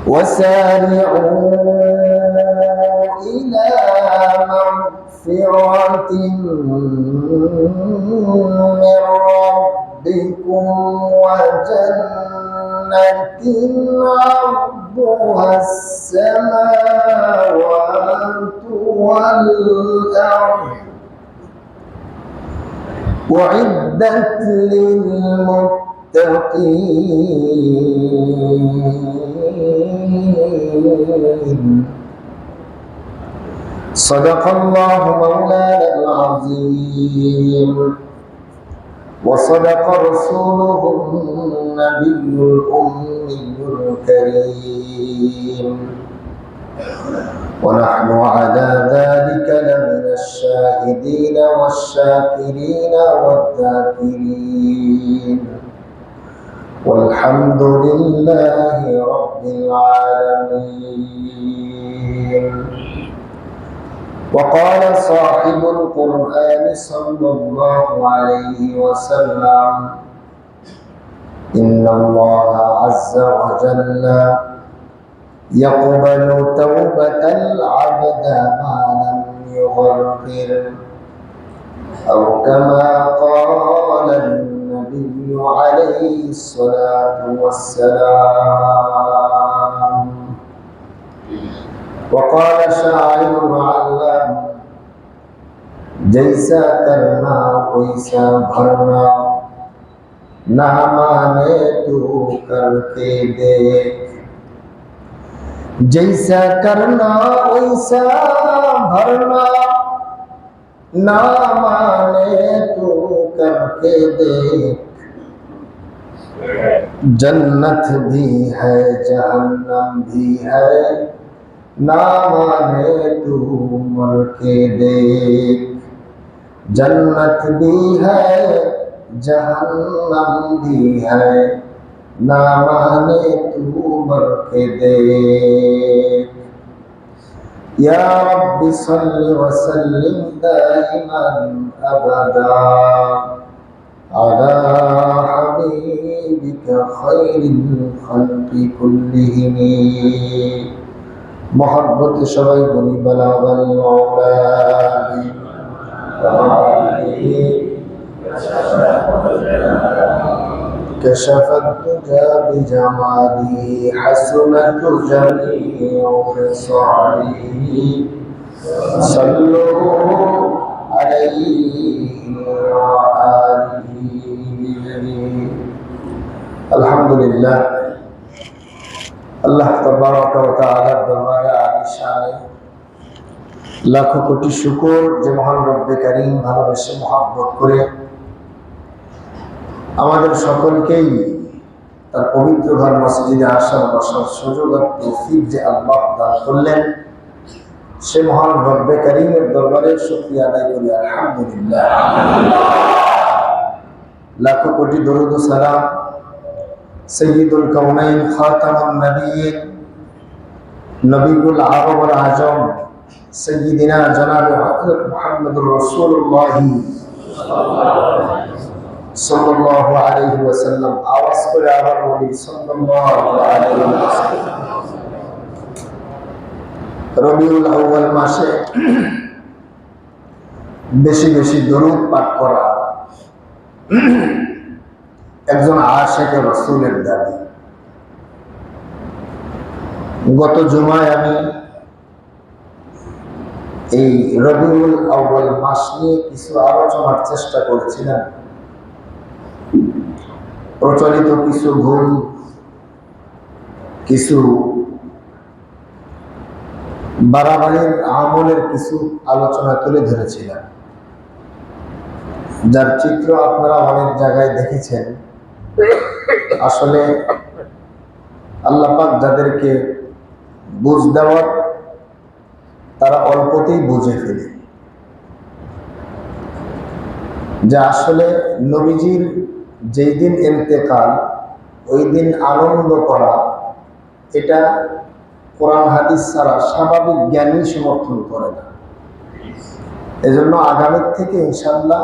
وسارعوا إلى مغفرة من ربكم وجنة عرضها السماوات والأرض أعدت للمتقين. صدق الله مولانا العظيم وصدق رسوله النبي الأمي الكريم ونحن على ذلك لمن الشاهدين والشاكرين والذاكرين والحمد لله رب العالمين. وقال صاحب القرآن صلى الله عليه وسلم: إن الله عز وجل يقبل توبة العبد ما لم يغرر، أو كما قال النبي عليه الصلاة والسلام. وقال شاعر معلم: जैसा करना वैसा भरना, ना माने तू करके देख। जैसा करना वैसा भरना, ना माने तू करके देख। जन्नत भी है जहन्नम भी है, ना माने तू मर के देख। जन्नत भी है जहन्नम भी है, ना माने तू मर के देख। या रब्बि सल्लि व सल्लिम दाइमन अबदा अला हबीबिका खैरिल खल्qi कुल्लिहिम। मोहब्बत सबाई बनी बलागल मौला كشف الدجى بجماله حسنت جميع خصاله صلوا عليه وآله. الحمد لله আল্লাহ তাবারক ওয়া তাআলার দরবারে আলিশানে লাখো কোটি শুকর যে মহান রব্বে কারীম ভালোবেসে মহব্বত করে আমাদের সকলকেই তার পবিত্র ঘর মসজিদে আসার বসার সুযোগ আর তৌফিক যে আল্লাহ দান করলেন, সে মহান রব্বে কারীমের দরবারে শুকরিয়া আদায় করি আলহামদুলিল্লাহ। লাখো কোটি দরুদ ও সালাম সৈয়দুল কাউনাইন খাতামুন নবিয়্যিন নবিয়ুল আরব ওয়াল আজম সৈয়দিনা জনাবে হযরত মুহাম্মদুর রাসূলুল্লাহ সাল্লাল্লাহু আলাইহি ওয়াসাল্লাম। আওয়াজ করে আবার বলি সাল্লাল্লাহু আলাইহি ওয়াসাল্লাম। রবিউল আউয়াল মাসে বেশি বেশি দরুদ পাঠ করা একজন আশিকে রাসূলের দাবি। গত জুমায় আমি এই রবিউল আউয়াল মাস নিয়ে কিছু আলোচনার চেষ্টা করেছিলাম। প্রচলিত কিছু ভুল, কিছু বাড়াবাড়ির আমলের কিছু আলোচনা তুলে ধরেছিলাম, যার চিত্র আপনারা অনেক জায়গায় দেখেছেন। আসলে আল্লাহ পাক যাদেরকে বুঝ দেওয়ার, তারা অল্পতেই বুঝে ফেলে যে আসলে নবীজির যেই দিন ইন্তেকাল ওই দিন আনন্দ করা, এটা কোরআন হাদিস ছাড়া স্বাভাবিক জ্ঞানই সমর্থন করে না। এজন্য আগামীর থেকে ইনশাআল্লাহ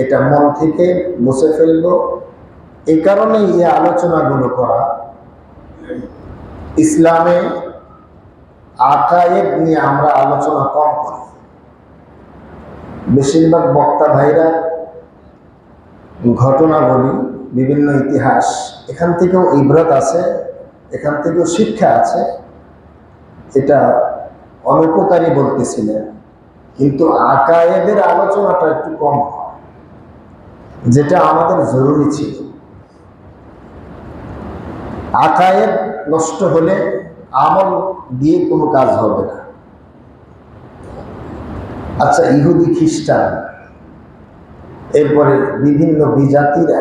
এটা মন থেকে মুছে ফেলবো। এই কারণে এই আলোচনাগুলো করা ইসলামে আকায়েদ নিয়ে আমরা আলোচনা কম করি। বেশিরভাগ বক্তা ভাইরা ঘটনা বলি, বিভিন্ন ইতিহাস, এখান থেকেও ইবরত আছে, এখান থেকেও শিক্ষা আছে, এটা অনুপকারী বলতেছিলেন। কিন্তু আকায়েদের আলোচনাটা একটু কম হয়, যেটা আমাদের জরুরি ছিল। আকায়েদ নষ্ট হলে আমল দিয়ে কোনো কাজ হবে না। আচ্ছা, ইহুদি খ্রিস্টান এরপরে বিভিন্ন বিজাতিরা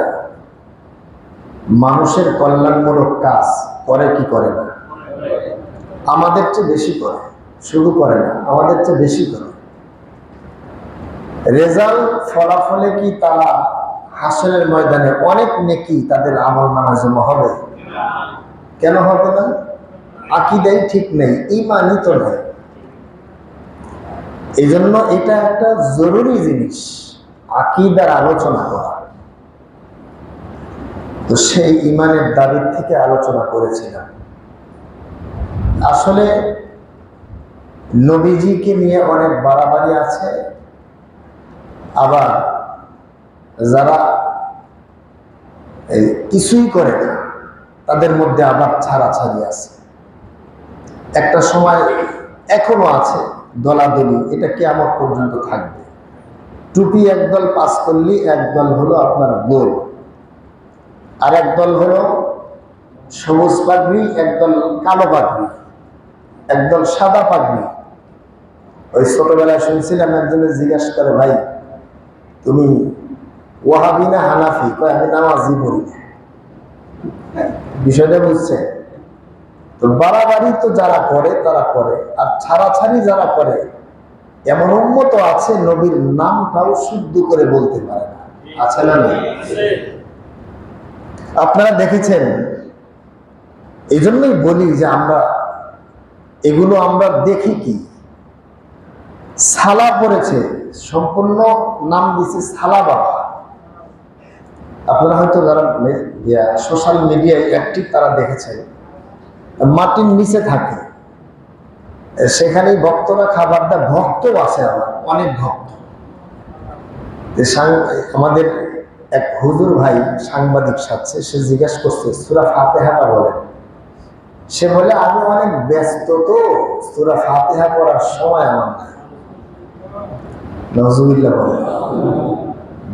মানুষের কল্যাণমূলক কাজ করে কি করে না? আমাদের চেয়ে বেশি করে। শুধু করে না, আমাদের চেয়ে বেশি করে। রেজাল্ট ফলাফলে কি তারা হাসরের ময়দানে অনেক নেকি তাদের আমল নামায় জমা হবে? কেন হবে না? আকীদাই ঠিক নেই, ঈমানই তো নেই। এই জন্য এটা একটা জরুরি জিনিস, আকীদার আলোচনা করা। তো সেই ঈমানের দাবির থেকে আলোচনা করেছিলাম। আসলে নবীজিকে নিয়ে অনেক বাড়াবাড়ি আছে, আবার যারা কিছুই করে না তাদের মধ্যে আবার ছাড়াছাড়ি আছে। একটা সময় এখনো আছে দলাদলি, এটা কিয়ামত পর্যন্ত থাকবে। টুপি একদল পাস করলি, একদল হলো আপনার গোল, আর একদল হলো সবুজ পাগড়ি, একদল কালো পাগড়ি, একদল সাদা পাগড়ি। ওই ছোটবেলায় শুনছিলাম একজনে জিজ্ঞাসা করে, ভাই তুমি ওয়াহাবি না হানাফি? কয় আমি নামাজি পড়ি। বিষয়টা বুঝছে? তো বাড়াবাড়ি তো যারা করে তারা করে, আর ছাড়াছাড়ি যারা করে, এমন উম্মত আছে নবীর নামটাও শুদ্ধ করে বলতে পারে না। আছে না? আপনারা দেখেছেন। এই জন্যই বলি যে এগুলো আমরা দেখি কি সালা পড়েছে, সম্পূর্ণ নাম দিচ্ছে সালা বাবা। আপনারা হয়তো যারা সোশ্যাল মিডিয়ায় অ্যাক্টিভ তারা দেখেছেন, মাটির নিচে থাকে, সেখানেই ভক্তরা খাবার দেয়। ভক্ত আছে, আমার অনেক ভক্ত। আমাদের এক হুজুর ভাই সাংবাদিক সাথে, সে জিজ্ঞাসা করছে সূরা ফাতিহাটা বলেন। সে বলে আমি অনেক ব্যস্ত, তো সূরা ফাতিহা পড়ার সময় আমার নাই। নজরুল্লাহ বলে।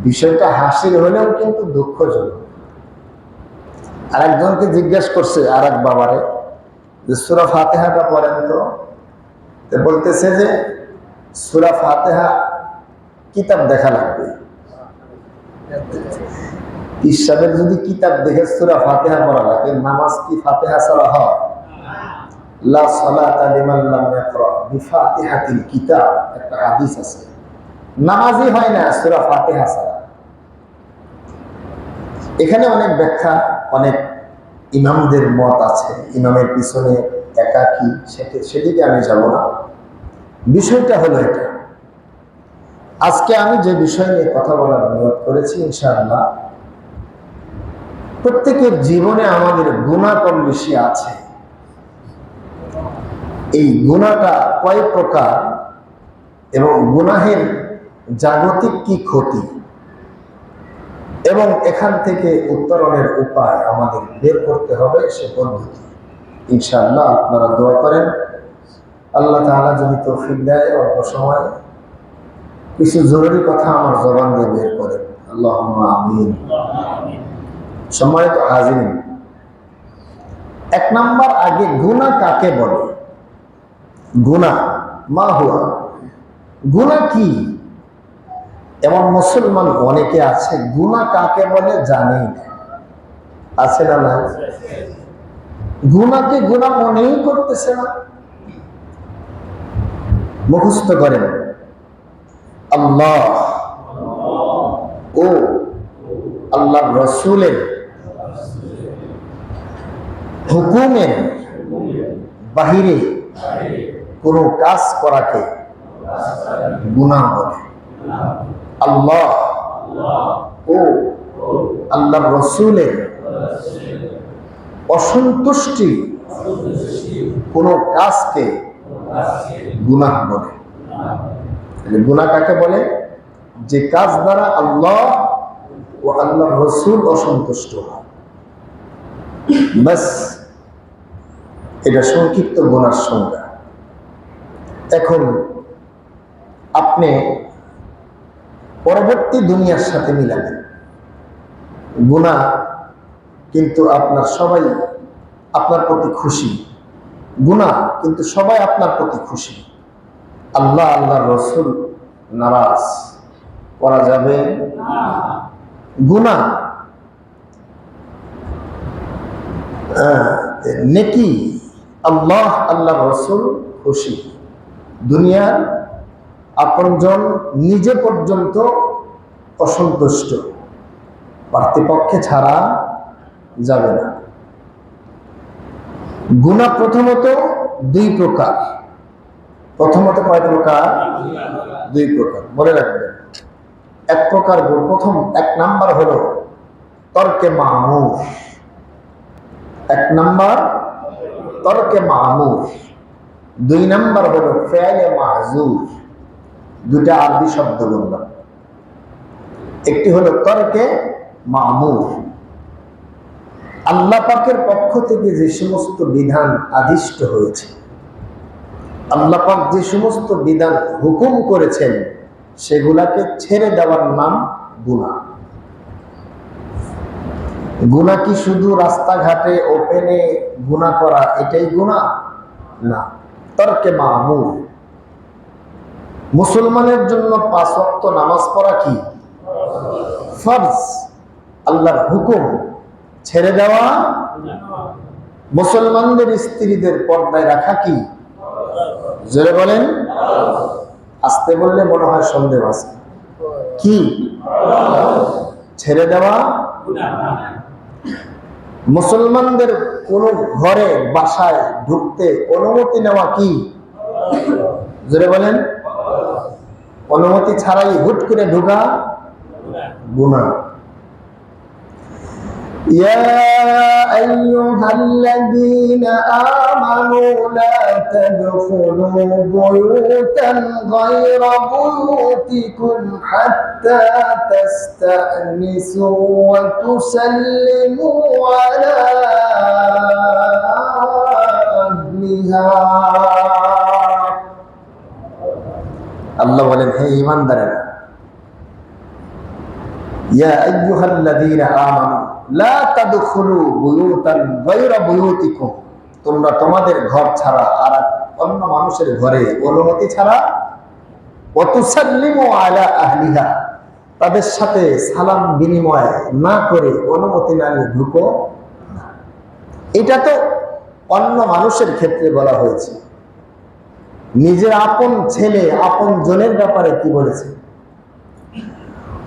বিষয়টা হাসির হলেও কিন্তু দুঃখজনক। আর একজনকে জিজ্ঞেস করছে আর এক বাবারে যে সূরা ফাতিহাটা পড়েন তো। বলতেছে যে সূরা ফাতিহা কিতাব দেখা লাগবে। ইসলামের যদি কিতাব দেখে সূরা ফাতিহা পড়া লাগে, নামাজ কি ফাতিহা ছাড়া হয়? লা সালাতা লিমান লাম ইয়াকরা বিফাতিহাতিল কিতাব, একটা হাদিস আছে। নামাজই হয় না সূরা ফাতিহা ছাড়া। এখানে অনেক ব্যাখ্যা, অনেক ইমামদের মত আছে, ইমামের পিছনে একাকী, সেদিকে আমি যাব না। বিষয়টা হলো এটা। আজকে আমি যে বিষয় নিয়ে কথা বলার নিয়ত করেছি, ইনশাআল্লাহ প্রত্যেকের জীবনে আমাদের গুনাহ কম বেশি আছে। এই গুনাহটা কয় প্রকার এবং গুনাহের জাগতিক কি ক্ষতি, এবং এখান থেকে উত্তরণের উপায় আমাদের বের করতে হবে, সে পদ্ধতি ইনশাআল্লাহ আপনারা দোয়া করেন। আল্লাহ তাআলা যদি তৌফিক দেয়, অল্প সময় কিছু জরুরি কথা আমার জবান দিয়ে বের করেন। আল্লাহুম্মা আমিন। সম্মানিত হাজিরিন, এক নাম্বার, আগে গুনাহ কাকে বলে? গুনাহ মা হুয়া, গুনাহ কি? এমন মুসলমান অনেকে আছে গুনাহ কাকে বলে জানেই না। আছে না? না, গুনাহকে গুনাহ মনেই করতেছে না, মুখস্থ করেন আল্লাহ ও আল্লাহর রাসূলের হুকুমের বাহিরে কোনো কাজ করাকে গুনাহ বলে। আল্লাহ ও আল্লাহর রাসূলের অসন্তুষ্টি কোনো কাজকে গুনাহ বলে। গুনাহ কাকে বলে? যে কাজ দ্বারা আল্লাহ ও আল্লাহর রাসূল অসন্তুষ্ট হয়, বাস এটা সংক্ষিপ্ত গুনার সংজ্ঞা। এখন আপনি পরবর্তী দুনিয়ার সাথে মিলাবেন। গুনাহ কিন্তু আপনার সবাই আপনার প্রতি খুশি, গুনাহ কিন্তু সবাই আপনার প্রতি খুশি। আল্লাহ আল্লাহর রাসূল নারাজ, করা যাবে না। গুনাহ নেকি, আল্লাহ আল্লাহর রাসূল খুশি। দুনিয়ার আপনজন নিজে পর্যন্ত অসন্তুষ্ট, পার্থিপক্ষে ছাড়া যাবে না। গুনাহ প্রথমত দুই প্রকার। প্রথমত কয় প্রকার? দুই প্রকার, মনে রাখবেন। এক প্রকার প্রথম এক নাম্বার হলো তরকে মামুর। এক নাম্বার তরকে মামুর, দুই নাম্বার হলো ফেলে মাহজুর। দুটা আরবি শব্দ বললাম। একটি হলো তরকে মামুর, আল্লাহ পাকের পক্ষ থেকে যে সমস্ত বিধান আদিষ্ট হয়েছে, আল্লাহ পাক যে সমস্ত বিধান হুকুম করেছেন, সেগুলাকে ছেড়ে দেওয়ার নাম গুনাহ। গুনাহ কি শুধু রাস্তাঘাটে ওপেনে গুনাহ করা এটাই গুনাহ? না, তরকে মামুর। মুসলমানের জন্য 5 ওয়াক্ত নামাজ পড়া কি ফরজ, আল্লাহর হুকুম, ছেড়ে দেওয়া। মুসলমানদের স্ত্রীদের পর্দায় রাখা কি? জোরে বলেন। আস্তে বললে মনে হয় সন্দেহ আছে। কি? ছেড়ে দেওয়া। মুসলমানদের কোন ঘরে বাসায় ঢুকতে অনুমতি নেওয়া কি? জোরে বলেন। অনুমতি ছাড়াই হুট করে ঢোকা গুনাহ। ইয়া আইয়ুহাল্লাযীনা আমানু লা তাদখুলু বুয়ুতান গায়রা বুয়ুতিকুম হাত্তা তাস্তানিসু ওয়া তুসাল্লিমু আলা আহলিহা। আল্লাহ বলেন, হে ঈমানদারেরা, ইয়া আইয়ুহাল্লাযীনা আমানু লা তাদখুলু বুয়ুতান গায়রা বুয়ুতিকুম, তোমরা তোমাদের ঘর ছাড়া আর অন্য মানুষের ঘরে অনুমতি ছাড়া, ওয়া তুসাল্লিমু আলা আহলিহা, তাদের সাথে সালাম বিনিময় না করে, অনুমতি না নিয়ে ঢুকো না। এটা তো অন্য মানুষের ক্ষেত্রে বলা হয়েছে। নিজের আপন ছেলে আপন জনের ব্যাপারে কি বলেছে?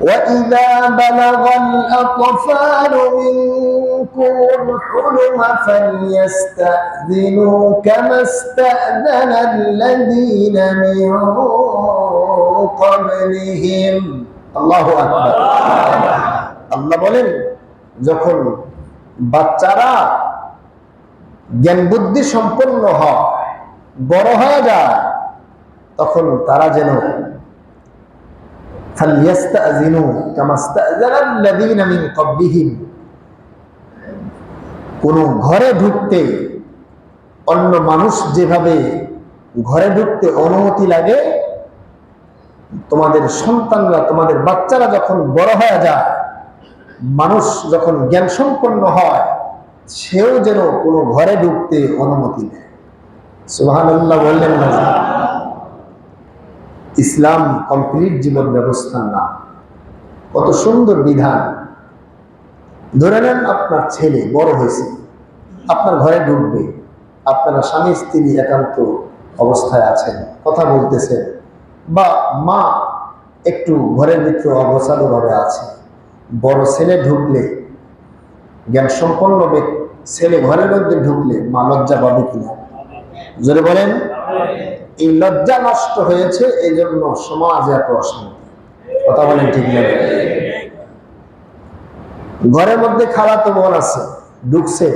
وَإِذَا بَلَغَ الْأَطْفَالُ مِنكُمُ الْحُلُمَ فَلْيَسْتَأْذِنُوا كَمَا اسْتَأْذَنَ الَّذِينَ مِن قَبْلِهِمْ। আল্লাহু আকবার। আল্লাহ বলেন, যখন বাচ্চারা জ্ঞান বুদ্ধি সম্পন্ন হয়, বড় হয়ে যায়, তখন তারা যেন ফালইয়াস্তাযিনু কামা ইস্তাযানা আল্লাযীনা মিন ক্বাবলিহিম, কোন ঘরে ঢুকতে অন্য মানুষ যেভাবে ঘরে ঢুকতে অনুমতি লাগে, তোমাদের সন্তানরা, তোমাদের বাচ্চারা যখন বড় হয়ে যায়, মানুষ যখন জ্ঞান সম্পন্ন হয়, সেও যেন কোনো ঘরে ঢুকতে অনুমতি নেয়। সুবহানাল্লাহ বললেন না? ইসলাম কমপ্লিট জীবন ব্যবস্থার নাম। কত সুন্দর বিধান। ধরে নেন আপনার ছেলে বড় হয়েছে, আপনার ঘরে ঢুকবে, আপনারা স্বামী স্ত্রী একান্ত অবস্থায় আছেন, কথা বলতেছেন, বা মা একটু ঘরের ভিতরে অগোছালো ভাবে আছে, বড় ছেলে ঢুকলে, জ্ঞান সম্পন্ন ছেলে ঘরের মধ্যে ঢুকলে মা লজ্জা পাবে কিনা? জোরে বলেন। এই লজ্জা নষ্ট হয়েছে, এই জন্য সমাজে এত অশান্তি। কথা বলেন ঠিক না? ঘরের মধ্যে খালাতো বোন আছে, ঢুকছে,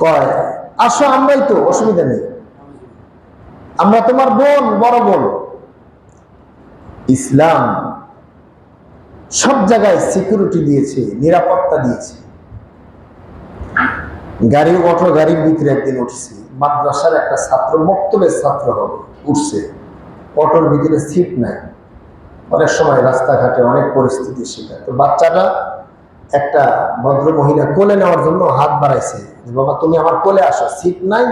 কয় আসো, আমরাই তো, অসুবিধা নেই, আমরা তোমার বোন, বড় বোন। ইসলাম সব জায়গায় সিকিউরিটি দিয়েছে, নিরাপত্তা দিয়েছে। গাড়ির ভিতরে একদিন উঠছি, মাদ্রাসার একটা ছাত্র, মক্তবের ছাত্র হবে, উঠছে, অটোর ভিতরে সিট নাই। অনেক সময় রাস্তাঘাটে অনেক পরিস্থিতি শিকার, তো বাচ্চাটা একটা ভদ্র মহিলা কোলে নেওয়ার জন্য হাত বাড়াইছে, বাবা তুমি আমার কোলে আসো, সিট নাই,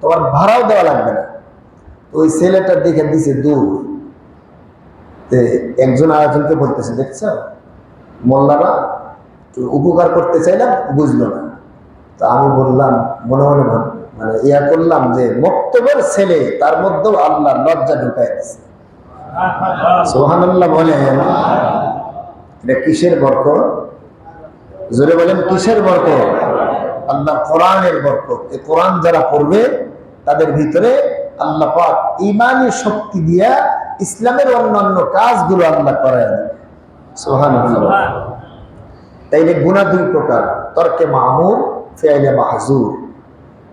তোমার ভাড়াও দেওয়া লাগবে না। ওই ছেলেটার দিকে দিছে দূর। একজন আরেকজনকে বলতেছে, দেখছ মোল্লারা উপকার করতে চাইলাম, বুঝলো না। তা আমি বললাম, মনে মনে মানে ইয়া করলাম যে মক্তবের ছেলে, তার মধ্যেও আল্লাহ লজ্জা ঢুকাই দিচ্ছে। সুবহানাল্লাহ বলেন। এটা কিসের বরকত? জোরে বলেন, কিসের বরকত? আল্লাহ কোরআনের বরকত। এই কোরআন যারা পড়বে তাদের ভিতরে আল্লাহ পাক ঈমানী শক্তি দিয়া ইসলামের অন্যান্য কাজগুলো আল্লাহ করায় দেন। সুবহানাল্লাহ। তাইলে গুনাহ দুই প্রকার, তরকে মামুর, ফিআইলে মাহজুর।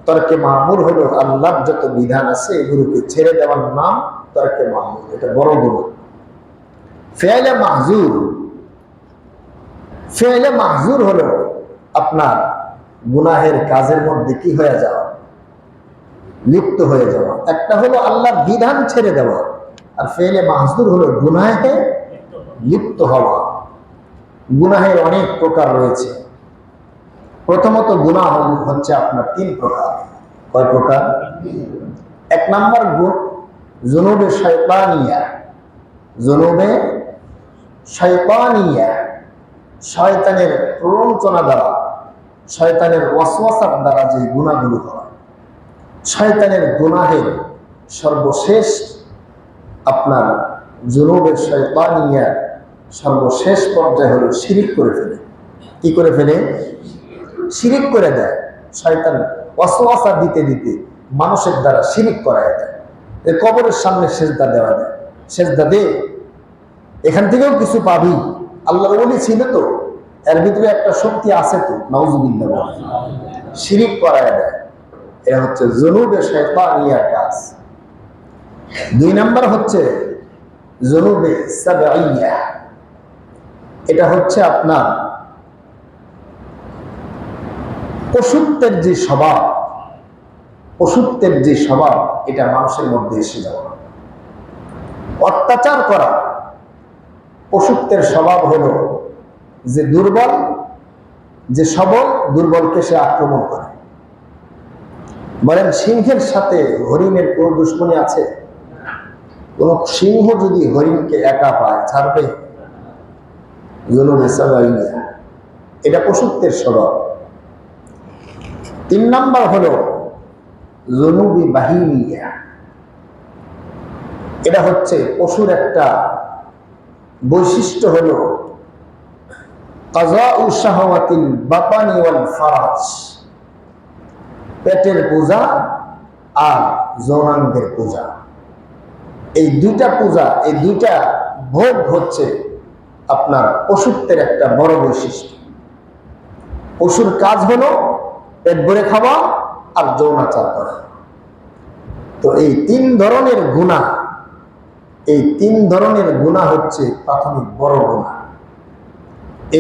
তরকে মামুর হলো আল্লাহর যত বিধান আছে এগুলোকে ছেড়ে দেওয়ার নাম তরকে মামুর, এটা বড় গুনাহ। ফিআইলে মাহজুর হলো আপনার গুনাহের কাজের মধ্যে কি হয়ে যাওয়া, লিপ্ত হয়ে যাওয়া। একটা হলো আল্লাহর বিধান ছেড়ে দেওয়া, আর ফিআইলে মাহজুর হলো গুনাহে লিপ্ত হওয়া। গুনাহের অনেক প্রকার রয়েছে। প্রথমত গুনাহ হচ্ছে আপনার তিন প্রকার। কয় প্রকার? এক নাম্বার জুনুবে শয়তানিয়া। জুনুবে শয়তানিয়া, শয়তানের প্ররোচনা দ্বারা, শয়তানের ওয়াসওয়াসার দ্বারা যে গুনাহগুলো হয়। শয়তানের গুনাহের সর্বশেষ আপনার জুনুবে শয়তানিয়া সর্বশেষ পর্যায়ে হলো শিরিক করে ফেলে। কি করে ফেলে? শিরিক করে দেয়। শয়তান ওয়াসওয়াসা দিতে দিতে মানুষের দ্বারা শিরিক করায় দেয়। কবরের সামনে সেজদা দেওয়া দেয়, সেজদা দে, এখান থেকেও কিছু পাবি, আল্লাহর ওলি ছিল তো, এর ভিতরে একটা শক্তি আছে তো, নাউজুবিল্লাহ, শিরিক করায় দেয়। এটা হচ্ছে জুনুবে শয়তানিয়া কাজ। দুই নাম্বার হচ্ছে জুনুবে সাবঈয়া। এটা হচ্ছে আপনার পশুত্বের যে স্বভাব, পশুত্বের যে স্বভাব, এটা মানুষের মধ্যে এসে যাওয়া, অত্যাচার করা। পশুত্বের স্বভাব হলো যে দুর্বল, যে সবল, দুর্বলকে সে আক্রমণ করে। বলেন সিংহের সাথে হরিণের কোন দুশ্মনী আছে? কোন সিংহ যদি হরিণকে একা পায়, ছাড়বে? এটা পশুত্বের স্বভাব। তিন নাম্বার হলো জুনুবি বাহিমিয়া। এটা হচ্ছে পশুর একটা বৈশিষ্ট্য হলো কাযাউ শাহওয়াতিল বাতানি ওয়াল ফারাজ, পেটের পূজা আর যৌনাঙ্গের পূজা। এই দুইটা পূজা, এই দুইটা ভোগ হচ্ছে আপনার পশুত্বের একটা বড় বৈশিষ্ট্য। পশুর কাজ হলো পেট ভরে খাওয়া আর যৌনাচার করা। তো এই তিন ধরনের গুনাহ, এই তিন ধরনের গুনাহ হচ্ছে প্রাথমিক বড় গুনাহ।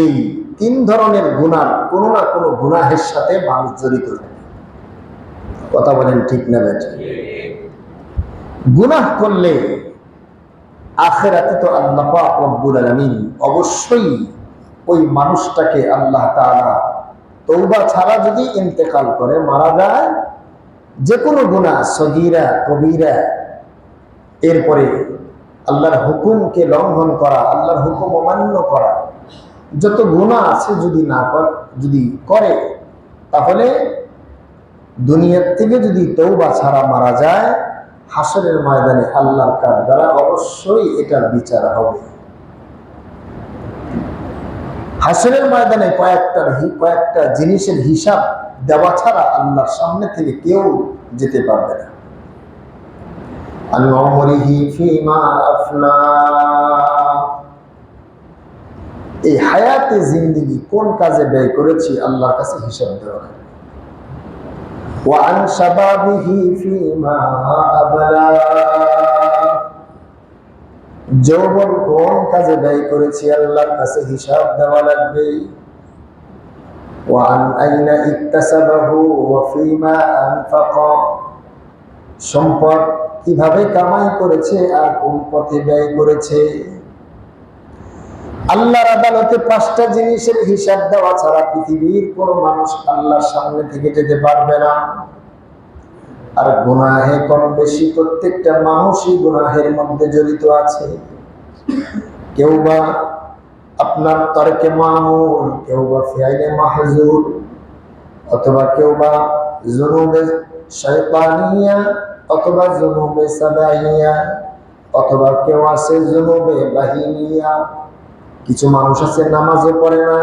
এই তিন ধরনের গুনাহ কোনো না কোনো গুনাহের সাথে মানুষ জড়িত থাকে। কথা বলেন ঠিক না বেঠিক? গুনাহ করলে আখিরাতে তো আল্লাহ পাক রব্বুল আলামিন অবশ্যই ওই মানুষটাকে আল্লাহ তাআলা তওবা ছাড়া যদি ইন্তেকাল করে, মারা যায়, যে কোনো গুনাহ সগীরা কবিরা, এরপরে আল্লাহর হুকুমকে লঙ্ঘন করা, আল্লাহর হুকুম অমান্য করা, যত গুনাহ আছে যদি করে, তাহলে দুনিয়ার থেকে যদি তওবা ছাড়া মারা যায়, হাসরের ময়দানে আল্লাহর কাঠ দ্বারা অবশ্যই এটার বিচার হবে। হাসরের ময়দানে কয়েকটা জিনিসের হিসাব দেওয়া ছাড়া আল্লাহর সামনে থেকে কেউ যেতে পারবে না। এই হায়াতে জিন্দেগি কোন কাজে ব্যয় করেছি, আল্লাহর কাছে হিসাব দেওয়া হয়। وعن شبابه فيما أبلى যৌবন কোন কাজে ব্যয় করেছি আল্লাহর কাছে হিসাব দেওয়া লাগবে। وعن أين اكتسبه وفيما أنفق সম্পদ কিভাবে কামাই করেছে আর কোন পথে ব্যয় করেছে। আল্লাহর আদালতে 5টা জিনিসের হিসাব দেওয়া ছাড়া পৃথিবীর কোন মানুষ আল্লাহর সামনে থেকে যেতে পারবে না। আর গুনাহে কম বেশি প্রত্যেকটা মানুষই গুনাহের মধ্যে জড়িত আছে। কেউ বা আপনার তরকে মামুল, কেউ বা ফিআইলে মাহজুর, অথবা কেউ বা জুনুবে শয়তানিয়া, অথবা জুনুবে সাদাইয়া, অথবা কেউ আছে জুনুবে বাহিনিয়া। কিছু মানুষ আছে নামাজও পড়ে না,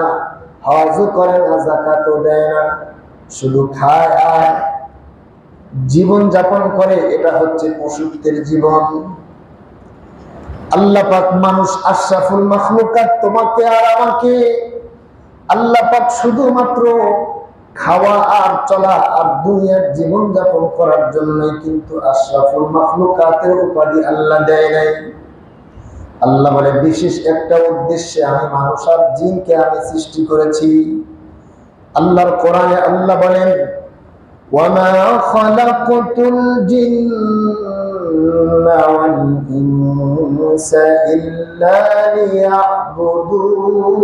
হজও করে না, যাকাতও দেয় না, শুধু খায় আর জীবন যাপন করে। এটা হচ্ছে পশুত্বের জীবন। আল্লাহ পাক মানুষ আশরাফুল মাখলুকাত, তোমাকে আর আমাকে আল্লাহ পাক শুধুমাত্র খাওয়া আর চলা আর দুনিয়ার জীবন যাপন করার জন্যই কিন্তু আশরাফুল মাখলুকাতের উপাধি আল্লাহ দেয় নাই। আল্লাহ বলে বিশেষ একটা উদ্দেশ্যে আমি মানুষ আর জিনকে আমি সৃষ্টি করেছি। আল্লাহর কোরআনে আল্লাহ বলেন, وَمَا خَلَقْتُ الْجِنَّ وَالْإِنسَ إِلَّا لِيَعْبُدُونِ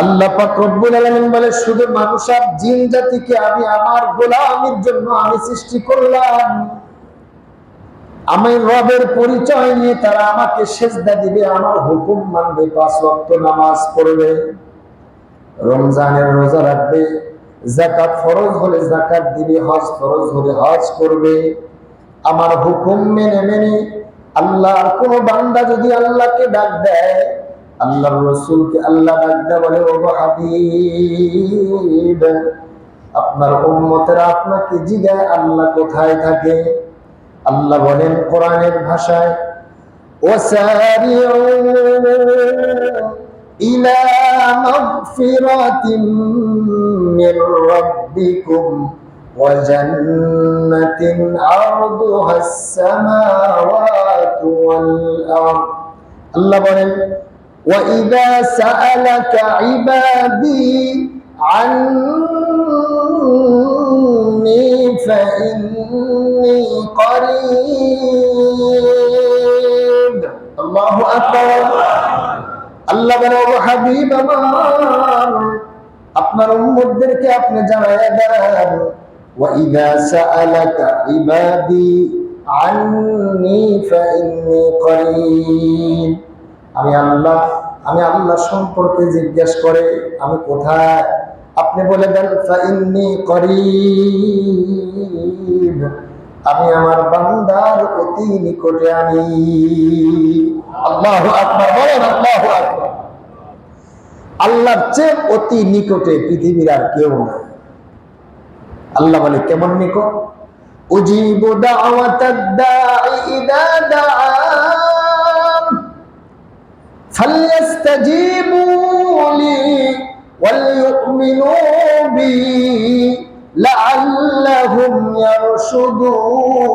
আল্লাহ পাক রব্বুল আলামিন বলে, শুধু মানুষ আর জিন জাতিকে আমি আমার গোলামির জন্য আমি সৃষ্টি করলাম। আমি রবের পরিচয় নিয়ে তারা আমাকে সেজদা দিবে, আমার হুকুম মানবে, 5 ওয়াক্ত নামাজ পড়বে, রমজানের রোজা রাখবে, যাকাত ফরজ হলে যাকাত দিবে, হজ ফরজ হলে হজ করবে। আমার হুকুম মেনে মেনে আল্লাহর কোন বান্দা যদি আল্লাহকে ডাক দেয়, আল্লাহর রাসূলকে আল্লাহ ডাক দেয়, বলে ও হাবিব, আপনার উম্মতেরা আপনাকে জিজ্ঞাসা আল্লাহ কোথায় থাকে। আল্লাহ বলেন কোরআনের ভাষায়, ওয়াসারিউ ইলা মাগফিরাতিম মির রাব্বিকুম ওয়া জান্নাতিন আরদুহাস সামাওয়াতু ওয়াল আরদ। আল্লাহ বলেন, ওয়া ইযা সাআলাকা ইবাদি আন্নী ফাইন্নী করিব। আল্লাহু আকবার। আল্লাহ বলে, ও হাবিব আমার, আপনার উম্মতদেরকে আপনি জানায়া দেন, ওয়া ইযা সাআলাকা ইবাদি আন্নী ফাইন্নী করিব। আমি আল্লাহ সম্পর্কে জিজ্ঞেস করে আমি কোথায়, আপনি বলে দেন ফাইন্নী করিব, আমি আমার বান্দার অতি নিকটে। আমি আল্লাহু আকবার বলেন, আল্লাহু আকবার। আল্লাহর চেয়ে অতি নিকটে পৃথিবীর আর কেউ নাই। আল্লাহ বলে কেমন নিকট, উজিবু দাওয়াতাদ দাঈ ইযা দাআন ফালইস্তাজিবু লি ওয়ালইউমিনু বি লাআল্লাহুম ইয়ারশুদুন।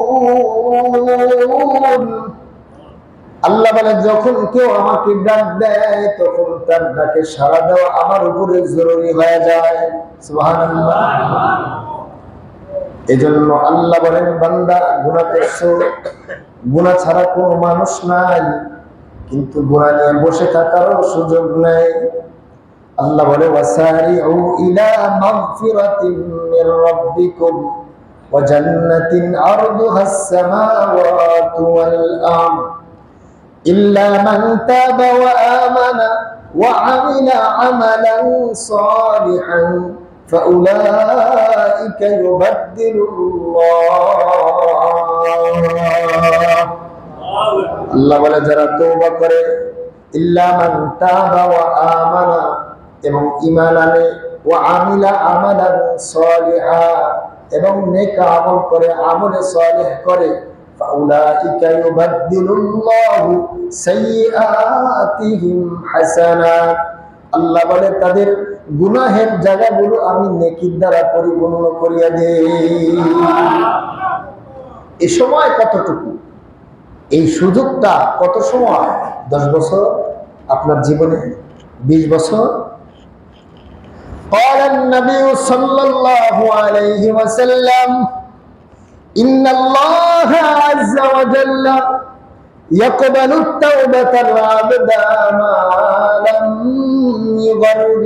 আল্লাহ বলে, যখন কেউ আমাকে ডাক দেয় তখন তার ডাকে সাড়া দেওয়া আমার উপরে জরুরি হয়ে যায়। সুবহানাল্লাহ। এজন্য আল্লাহ বলেন, বান্দা গুনাহ করছো, গুনাহ ছাড়া কোনো মানুষ নাই, কিন্তু গুনাহ নিয়ে বসে থাকারও সুযোগ নাই। আল্লাহ বলে, ওয়াসারিউ ইলা মাগফিরাতিন মির রাব্বিকুম ওয়া জান্নাতিন আরদুহাস সামাওয়াতু ওয়াল আরদ ইল্লা মান তাবা ওয়া আমানা ওয়া আমিলা আমালান সালিহান ফাউলাইকা ইউবাদদিলুল্লাহ। আল্লাহ বলে, যারা তওবা করে, ইল্লা মান তাবা ওয়া আমানা, এবং ঈমান আনে, ওয়া আমিলা আমালান সালিহা, এবং নেক আমল করে, আমলে সালেহ করে, ফাউলাইকা ইউবাদদিলুল্লাহু সাইয়্যাতিহিম হাসানাত, আল্লাহ বলে তাদের গুনাহের জায়গাগুলো আমি নেকির দ্বারা পরিপূর্ণ করিয়া দেই। এই সময় কতটুকু, এই সুযোগটা কত সময়? 10 বছর আপনার জীবনে, 20 বছর। قال النبي صلى الله عليه وسلم إن الله عز وجل يقبل التوبة العبد ما لم يغرر।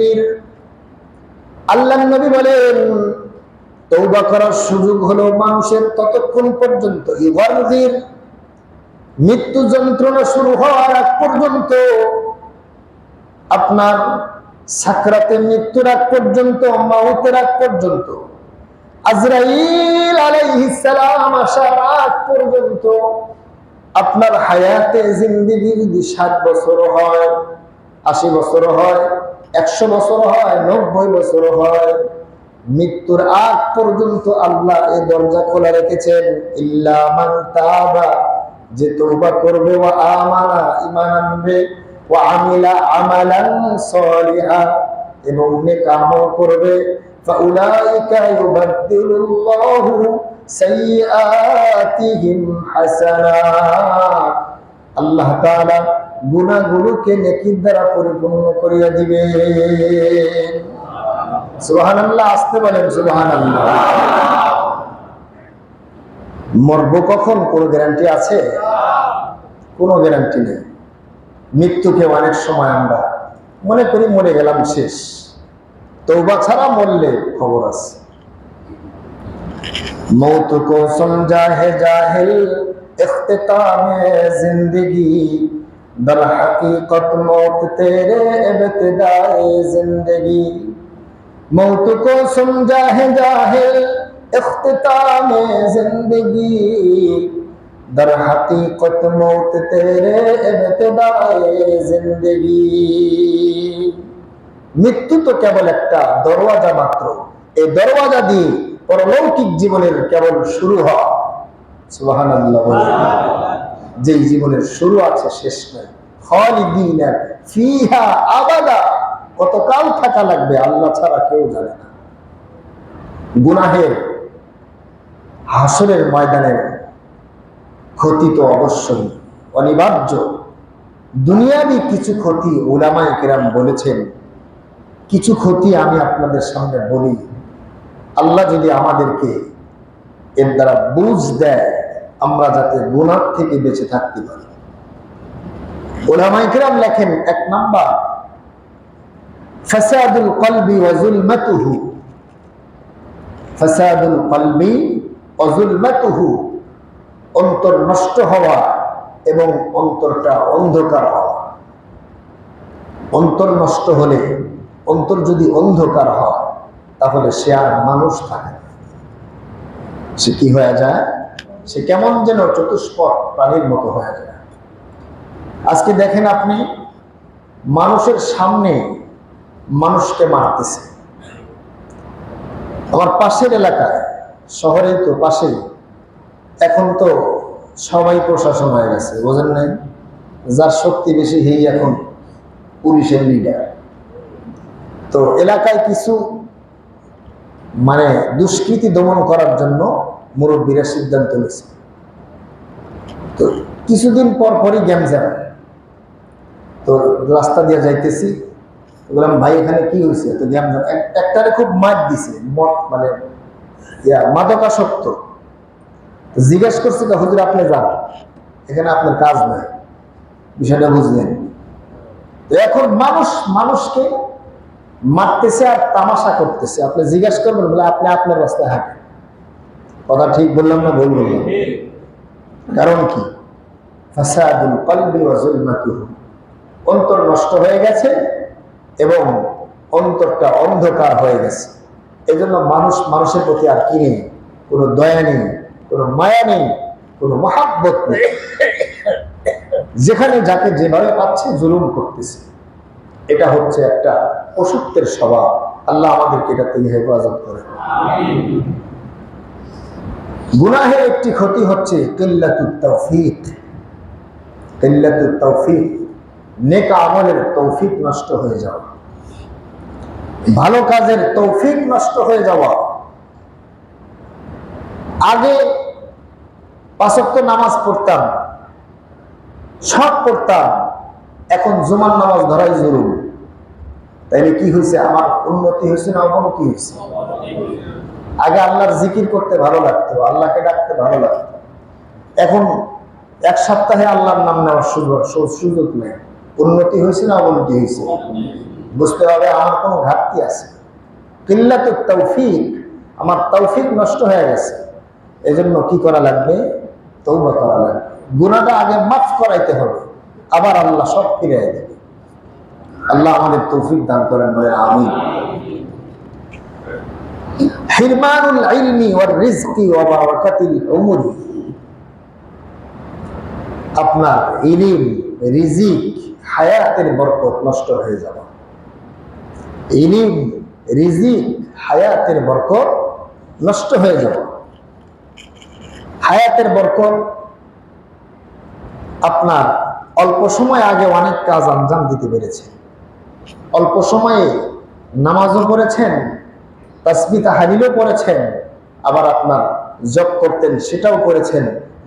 আল্লাহর নবী বলেন তওবা করার সুযোগ হলো মানুষের ততক্ষণ পর্যন্ত, ইগরজির, মৃত্যু যন্ত্রণা শুরু হওয়ার আগ পর্যন্ত, আপনার সাকরাতে মৃত্যুর আগ পর্যন্ত, মাউতের আগ পর্যন্ত, আজরাইল আলাইহিস সালাম আসার আগ পর্যন্ত, আপনার হায়াতে জিন্দেগি যদি 60 বছর হয়, 80 বছর হয়, 100 বছর হয়, 90 বছর হয়, মৃত্যুর আগ পর্যন্ত আল্লাহ এই দরজা খোলা রেখেছেন। ইল্লা মান তাবা, যে তওবা করবে, ওয়া আমানা, ঈমান আনবে, ওয়া আমিলা আমালান সালিহা, এবং নেক আমল করবে, ফাউলাইকা ইউবাদদিলুল্লাহু সাইয়্যাতিহিম হাসানাত, আল্লাহ তাআলা গুনাহগুলোকে নেকির দ্বারা পরিপূর্ণ করিয়া দিবেন। সুবহানাল্লাহ, আসতে বলেন সুবহানাল্লাহ। মরবো কখন কোনো গ্যারান্টি আছে? কোনো গ্যারান্টি নেই। মৃত্যুকে অনেক সময় আমরা মনে করি মরে গেলাম, শেষ। তওবা ছাড়া মরলে খবর আছে। मौत को समझा है जाहिल इख्तितामे जिंदगी, दर हकीकत मौत तेरे इब्तिदाए जिंदगी। मौत को समझा है जाहिल इख्तितामे जिंदगी, दर हकीकत मौत तेरे इब्तिदाए जिंदगी। মৃত্যু তো কেবল একটা দরওয়াজা মাত্র, এই দরওয়াজা দিয়ে পরলৌকিক জীবনের কেবল শুরু হয়। সুবহানাল্লাহ। যেই জীবনের শুরু আছে, শেষ নাই। খালিদিনা ফিহা আবাদা, কতকাল থাকা লাগবে আল্লাহ ছাড়া কেউ জানে না। গুনাহের হাসরের ময়দানের ক্ষতি তো অবশ্যই অনিবার্য। দুনিয়াবি কিছু ক্ষতি উলামায়ে কেরাম বলেছেন, কিছু ক্ষতি আমি আপনাদের সামনে বলি, আল্লাহ যদি আমাদেরকে এর দ্বারা বুঝ দেয়, আমরা যাতে গুনাহ থেকে বেঁচে থাকতে পারি। উলামায়ে কেরাম লেখেন, 1 নাম্বার, ফাসাদুল কলবি ওয়া যুলমাতুহু। ফাসাদুল কলবি ওয়া যুলমাতুহু, অন্তর নষ্ট হওয়া এবং অন্তরটা অন্ধকার হওয়া। অন্তর নষ্ট হলে, অন্তর যদি অন্ধকার হয়, তাহলে সে আর মানুষ থাকে না। সে কি হয়ে যায়? সে কেমন যেন চতুষ্পদ প্রাণীর মতো হয়ে যায়। আজকে দেখেন আপনি, মানুষের সামনে মানুষকে মারতেছে। আমার পাশের এলাকায়, শহরেই তো পাশেই, এখন তো সবাই প্রশাসন হয়ে গেছে, বোঝেন নাই? যার শক্তি বেশি সেই এখন পুলিশের লিডার। তো এলাকায় কিছু দুষ্কৃতি দমন করার জন্য মুরব্বীরা সিদ্ধান্ত নিয়েছে। তো কিছুদিন পর পরই গ্যামজাম। তো রাস্তা দিয়ে যাইতেছি, বললাম ভাই এখানে কি হয়েছে? তো গ্যামজাম, একটারে খুব মার দিছে, মাদকাসক্ত। জিজ্ঞেস করছে, হুজুর আপনি যান, এখানে আপনার কাজ নাই, বিষয়টা বুঝলেন? তো এখন মানুষকে মারতেছে আর তামাশা করতেছে। আপনি জিজ্ঞাসা করবেন, বলে আপনি আপনার রাস্তায় হাঁটেন। কথা ঠিক বললাম না ভুল বললাম? কারণ কি? ফাসাদুল কলবি ওয়া যুলমাতুহু, অন্তর নষ্ট হয়ে গেছে এবং অন্তরটা অন্ধকার হয়ে গেছে। এজন্য মানুষের প্রতি আর কি নেই? কোনো দয়া নেই, কোনো মায়া নেই, কোনো মহাব্বত নেই। যেখানে যাকে যেভাবে পাচ্ছে জুলুম করতেছে। এটা হচ্ছে একটা পশুত্বের স্বভাব। আল্লাহ আমাদেরকে এটা থেকে হেফাজত করে। গুনাহের একটি ক্ষতি হচ্ছে কিল্লাতুত তাওফীক। কিল্লাতুত তাওফীক, নেক আমলের তৌফিক নষ্ট হয়ে যাওয়া। ভালো কাজের তৌফিক নষ্ট হয়ে যাওয়া। আগে 5 ওয়াক্ত নামাজ পড়তাম, সব পড়তাম, এখন জুমার নামাজ ধরাই জরুরি। তাইলে কি হয়েছে? আমার উন্নতি হয়েছে না অবনতি হয়েছে? আগে আল্লাহর জিকির করতে ভালো লাগতো, আল্লাহকে ডাকতে ভালো লাগতো, এখন 1 সপ্তাহে আল্লাহর নাম নেওয়ার সুযোগ নেই। উন্নতি হয়েছে না অবনতি হয়েছে? বুঝতে হবে আমার কোনো ঘাটতি আছে, কিল্লাতুত তৌফিক, আমার তৌফিক নষ্ট হয়ে গেছে। এজন্য কি করা লাগবে? তওবা করা লাগবে। গুনাহটা আগে মাফ করাইতে হবে, আবার আল্লাহ সব ফিরিয়ে দেবে। আল্লাহ আমাদের তৌফিক দান করেন, বলে আমিন। হিরমানুল ইলমি ওয়ার রিজকি ওয়া বারাকাতিল উমরি, আপনার ইলম, রিজিক, হায়াতের বরকত নষ্ট হয়ে যাবে। ইলম, রিজিক, হায়াতের বরকত নষ্ট হয়ে যাবে। হায়াতের বরকত আপনার অল্প সময় আগে অনেক কাজ আঞ্জাম দিতে পেরেছে, অল্প সময়ে নামাজও পড়েছেন, তাসবিহ তাহলিলও পড়েছেন, আবার আপনার জব করতেন সেটাও করেছেন,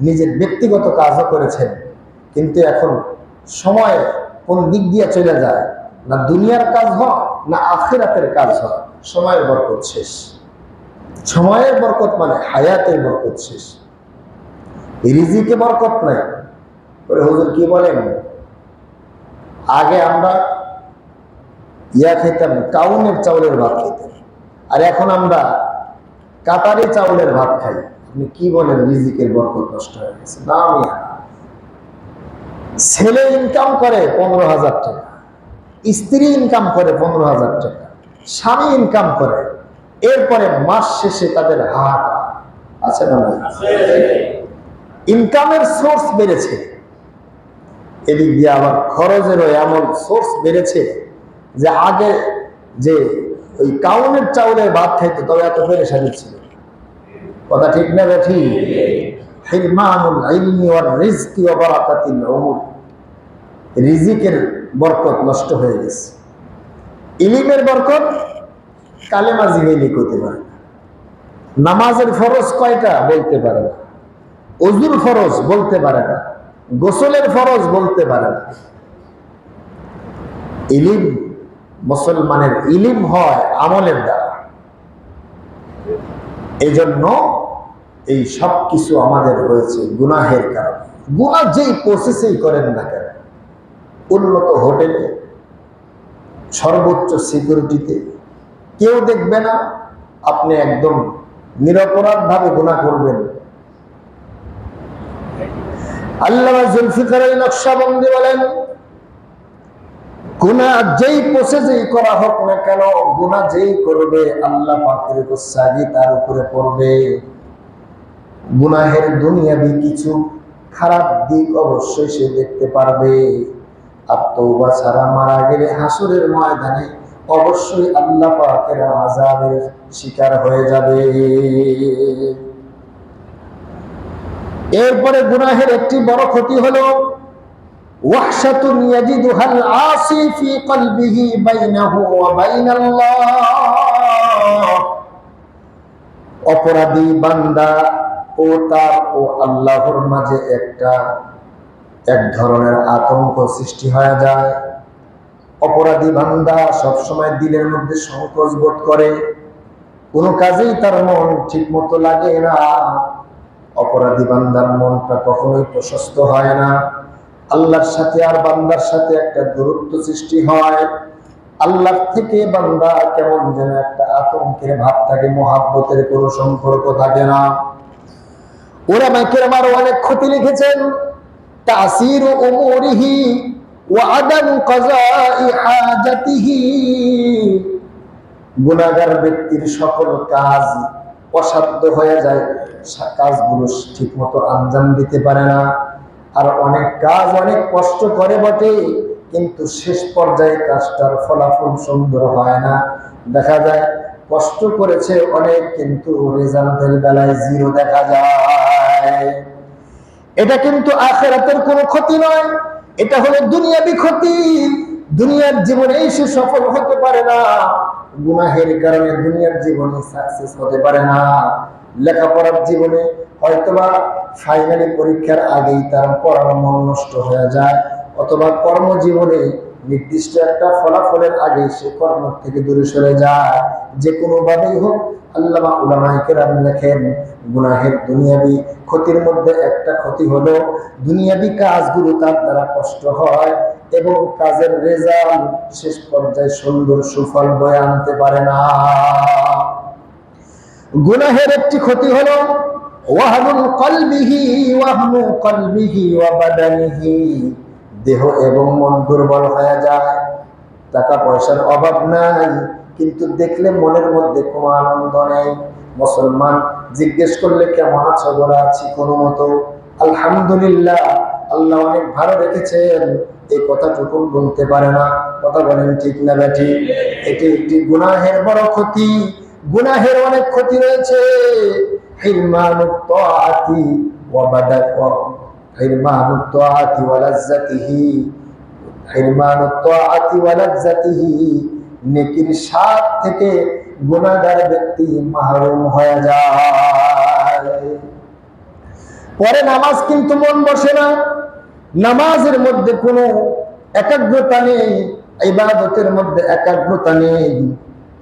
নিজের ব্যক্তিগত কাজও করেছেন। কিন্তু এখন সময় কোন দিক দিয়ে চলে যায়, না দুনিয়ার কাজ হয় না আখিরাতের কাজ হয়, সময়ের বরকত শেষ। সময়ের বরকত মানে হায়াতের বরকত শেষ, রিজিকে বরকত নাই। হুজুর কি বলেন? আগে আমরা খেতাম, কাউনের চাউলের ভাত খেতাম, আর এখন আমরা কাতারি চাউলের ভাত খাই। আপনি কি বলেন? রিজিকের বরকত নষ্ট হয়ে গেছে না? ছেলে ইনকাম করে 15,000 টাকা, স্ত্রী ইনকাম করে 15,000 টাকা, স্বামী ইনকাম করে, এরপরে মাস শেষে তাদের হাহাকার আছে না? ইনকামের সোর্স বেড়েছে, এদিক দিয়ে আবার খরচেরও এমন সোর্স বেড়েছে যে আগে যে ওই কাউনের চাউলের ভাত খাইতো তবে এত পেরেশানি ছিল। কথা ঠিক না বেঠি? হিরমানুল ইলমি ওয়ার রিজকি ওয়া বারাকাতিল উমুর, রিজিকের বরকত নষ্ট হয়ে গেছে। ইলমের বরকত কালেমা জিগাইলে করতে পারে না, নামাজের ফরজ কয়টা বলতে পারে না, ওযুর ফরজ বলতে পারে না, গোসলের ফরজ বলতে পারে না। ইলম, মুসলমানের ইলম হয় আমলের দ্বারা। এই জন্য এই সব কিছু আমাদের হয়েছে গুনাহের কারণে। গুনাহ যেই প্রসেসেই করেন না কেন, উন্নত হোটেলে, সর্বোচ্চ সিকিউরিটিতে, কেউ দেখবে না, আপনি একদম নিরপরাধ ভাবে গুনাহ করবেন। আল্লামা জুলফিকার আলী নকশবন্দি বলেন, গুনাহ যেই প্রসেসেই করা হোক না কেন, গুনাহ যেই করবে আল্লাহ পাকের গোসাগি তার উপরে পড়বে। গুনাহের দুনিয়াবি কিছু খারাপ দিক অবশ্যই সে দেখতে পারবে, আর তওবা ছাড়া মারা গেলে হাসরের ময়দানে অবশ্যই আল্লাহ পাকের আযাবের শিকার হয়ে যাবে। এরপরে গুনাহের একটি বড় ক্ষতি হলো ওয়াহশাতুন ইয়াজিদুহাল আসি ফি কলবিহি বাইনাহু ওয়া বাইনাল্লাহ, অপরাধী বান্দা ও তার ও আল্লাহর মাঝে এক ধরনের আতঙ্ক সৃষ্টি হয়ে যায়। অপরাধী বান্দা সবসময় দিলের মধ্যে সংকোচ বোধ করে, কোনো কাজেই তার মন ঠিক মতো লাগে না। অপরাধী বান্দার মনটা কখনোই প্রশস্ত হয় না। আল্লাহর সাথে আর বান্দার সাথে একটা দূরত্ব সৃষ্টি হয়, আল্লাহর থেকে বান্দা কেমন যেন একটা আতঙ্কের ভাব থাকে, মহাব্বতের কোনো সম্পর্ক থাকে না। উলামায়ে কেরাম অনেক ক্ষতি লিখেছেন, তাসিরু উমুরিহি ওয়া আদাম কাযাই হাজাতিহি, গুনাহগার ব্যক্তির সকল কাজ অসাধ্য হয়ে যায়, কাজগুলো ঠিক মতো আঞ্জাম দিতে পারে না। আর অনেক কাজ অনেক কষ্ট করে বটে, কিন্তু শেষ পর্যায়ে কাজটার ফলাফল সুন্দর হয় না। দেখা যায় কষ্ট করেছে অনেক, কিন্তু রেজাল্টের বেলায় জিরো দেখা যায়। এটা কিন্তু আখিরাতের কোনো ক্ষতি নয়, এটা হলো দুনিয়াবি ক্ষতি। দুনিয়ার জীবনেই সে সফল হতে পারে না, গুনাহের কারণে দুনিয়ার জীবনে সাকসেস হতে পারে না। লেখাপড়ার জীবনে হয়তোবা ফাইনালি পরীক্ষার আগেই তার পড়ার মন নষ্ট হয়ে যায়, অথবা কর্মজীবনে নির্দিষ্ট একটা ফলাফলের আগে সে কর্ম থেকে দূরে সরে যায়। যে কোনো ভাবেই হোক, আল্লামা উলামায়ে কেরাম লেখেন, গুনাহের দুনিয়াবি ক্ষতির মধ্যে একটা ক্ষতি হলো দুনিয়াবি কাজগুলো তার দ্বারা কষ্ট হয় এবং কাজের রেজাল্ট শেষ পর্যায়ে সুন্দর সুফল বয়ে আনতে পারে না। গুনাহের একটি ক্ষতি হলো ওয়াহনুল কলবিহি ওয়াহনু কলবিহি ওয়া বাদানিহি, দেহ এবং মন দুর্বল হয়ে যায়। টাকা পয়সার অভাব নাই, কিন্তু দেখলে মনের মধ্যে কোনো আনন্দ নেই। মুসলমান জিজ্ঞেস করলে কেমন আছো, বলা আছি কোনো মতো, আলহামদুলিল্লাহ, আল্লাহ অনেক ভালো রেখেছেন, এই কথাটুকু বলতে পারে না। কথা বলেন ঠিক না ব্যাঠি? এটি একটি গুনাহের বড় ক্ষতি। গুনাহের অনেক ক্ষতি রয়েছে। হিরমানুত তাআতি ওয়া বাদাত ওয়া হিরমানুত তাআতি ওয়া লাজ্জাতিহি, হিরমানুত তাআতি ওয়া লাজ্জাতিহি, নেকির স্বাদ থেকে গুনাহগার ব্যক্তি মাহরুম হয়ে যায়। পরে নামাজ কিন্তু মন বসে না, নামাজের মধ্যে কোনো একাগ্রতা নেই, ইবাদতের মধ্যে একাগ্রতা নেই।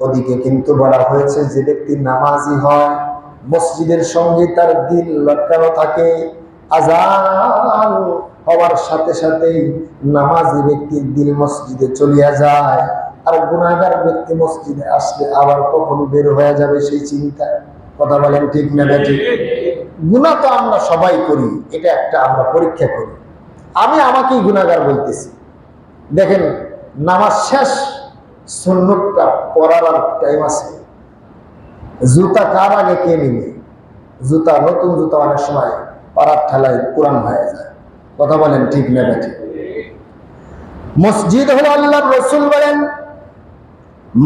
ওদিকে কিন্তু বলা হয়েছে যে ব্যক্তি নামাজি হয়, মসজিদের সঙ্গে তার দিল লটকানো থাকে, আযান হওয়ার সাথে সাথেই নামাজি ব্যক্তির দিল মসজিদে চলিয়া যায়। আর গুনাহগার ব্যক্তি মসজিদে আসলে আবার কখন বের হয়ে যাবে সেই চিন্তা। কথা বলেন ঠিক না ঠিক? গুনাহ তো আমরা সবাই করি, এটা একটা আমরা পরীক্ষা করি। আমি আমাকেই গুনাহগার বলতেছি। দেখেন, নামাজ শেষ, সুন্নতটা পড়ার আর টাইম আছে। জুতা কার আগে কে নিবে? জুতা, নতুন জুতা অনেক সময় পাড়ার ঠেলায় পুরান হয়ে যায়। কথা বলেন ঠিক না ঠিক? মসজিদ হলো আল্লাহর রাসূল বলেন,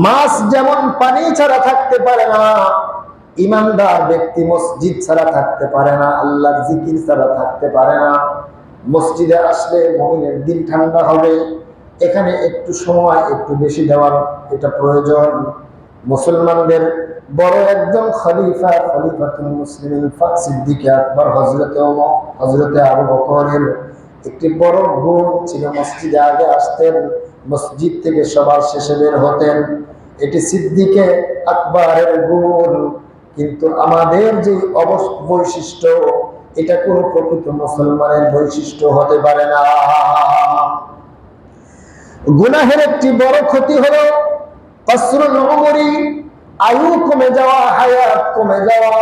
মাছ যেমন পানি ছাড়া থাকতে পারে না, ইমানদার ব্যক্তি মসজিদ ছাড়া থাকতে পারে না, আল্লাহর জিকির ছাড়া থাকতে পারে না। মসজিদে আসলে মুমিনের দিল ঠান্ডা হবে। এখানে একটু সময় একটু বেশি দেওয়ার এটা প্রয়োজন। মুসলমানদের বড় একজন খলিফা, খলিফাতুল মুসলিমিন সিদ্দিক আকবর হযরতে আবু বকরের একটি বড় গুণ ছিল, মসজিদে আগে আসতেন, মসজিদ থেকে সবার শেষে বের হতেন। এটি সিদ্দিকে আকবরের গুণ। কিন্তু আমাদের যে বৈশিষ্ট্য, এটা কোন প্রকৃত মুসলমানের বৈশিষ্ট্য হতে পারে না। গুনাহের একটি বড় ক্ষতি হলো কসরুল উমরি, আয়ু কমে যাওয়া, হায়াত কমে যাওয়া।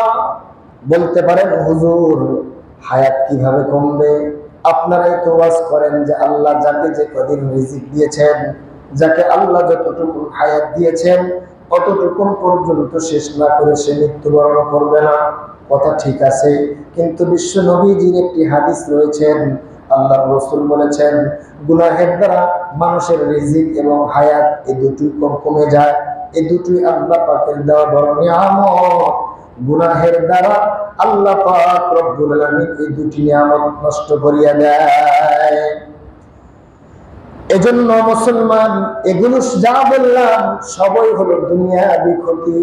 বলতে পারেন, হুজুর হায়াত কিভাবে কমবে? আপনারাই তো ওয়াজ করেন যে আল্লাহ যাকে যে কদিন রিজিক দিয়েছেন, যাকে আল্লাহ যতটুকু হায়াত দিয়েছেন অতটুকু পর্যন্ত শেষ না করে সে মৃত্যুবরণ করবে না। কথা ঠিক আছে, কিন্তু বিশ্ব নবীজির একটি হাদিস রয়েছেন, আল্লাহর রাসূল বলেছেন, গুনাহের দ্বারা মানুষের রিজিক এবং হায়াত এই দুটোই কমে যায়। এই দুটোই আল্লাহ পাকের দেওয়া বড় নিয়ামত। গুনাহের দ্বারা আল্লাহ পাক রব্বুল আলামিন এই দুটি নিয়ামত নষ্ট করিয়া দেয়। এজন্য মুসলমান, এগুলো যা বললাম সবই হলো দুনিয়াবি ক্ষতি,